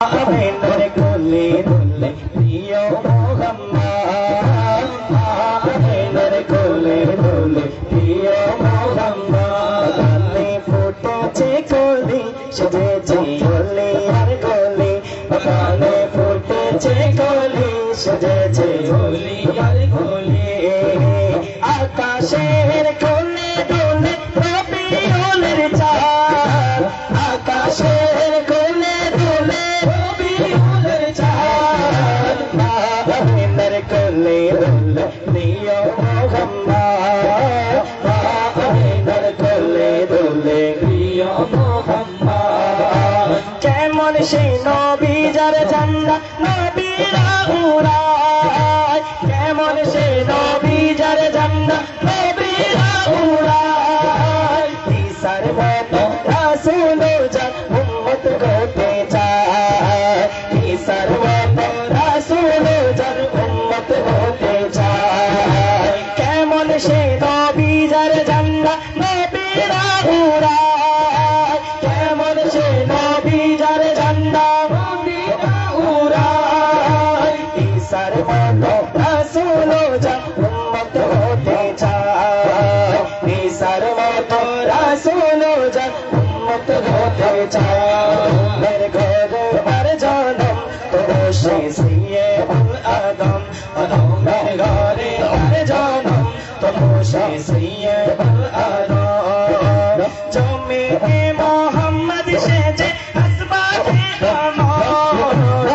আমিনার কোলে দুলে প্রিয় মোহাম্মদ আমিনার কোলে দুলে প্রিয় মোহাম্মদ গানে ফুটেছে কলি সেজেছে কলি আর কলি গানে ফুটেছে কলি সেজেছে কলি আর কলি আকাশের কোলে দুলে রবিউলের চাঁদ আকাশের কোলে দুলে রবিউলের চাঁদ আমিনার কোলে দুলে প্রিয় মোহাম্মদ আমিনার কোলে দুলে প্রিয় মোহাম্মদ কেমন সেই নবী যার ঝান্ডা নবীরা উড়ায় কেমন সেই নবী যার ঝান্ডা নবীরা উড়ায় ঈসার মতো রাসূল যার উম্মত হতে চায় ঈসার মতো রাসূল যার উম্মত হতে চায় কেমন সেই নবী যার ঝান্ডা নবীরা উড়ায় কেমন সেই নবী যার ঝান্ডা নবীরা উড়ায় ঈসার মতো রাসূল যার উম্মত হতে চায় ঈসার মতো রাসূল যার উম্মত হতে চায় মেরে ঘরে আর জনম তো সে সিয়ে আদম মেরে ঘরে আর জনম তো সে সিয়ে আদম জমিনে মোহাম্মদ সেজে আসবাবে আমার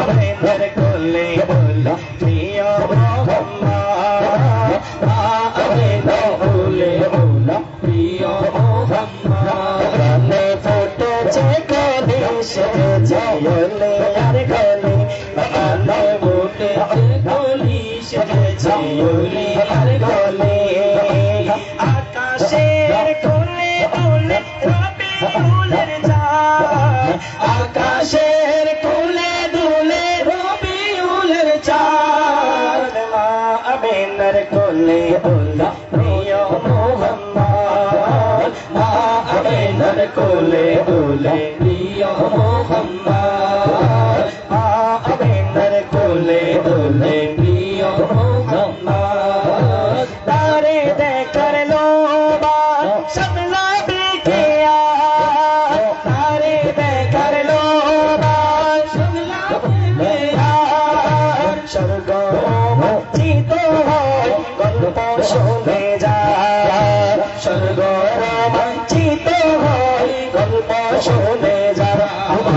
আমিনার কোলে দুলে প্রিয় মোহাম্মদ আমিনার কোলে দুলে প্রিয় মোহাম্মদ গানে ফুটেছে কলি সেজেছে কলি আর কলি গানে ফুটেছে কলি সেজেছে কলি আর কলি আকাশের কোলে দুলে রবিউলের চাঁদ আকাশের কোলে দুলে রবিউলের চাঁদ আমিনার কোলে দুলে প্রিয় মোহাম্মদ আমিনার কোলে দুলে প্রিয় মোহাম্মদ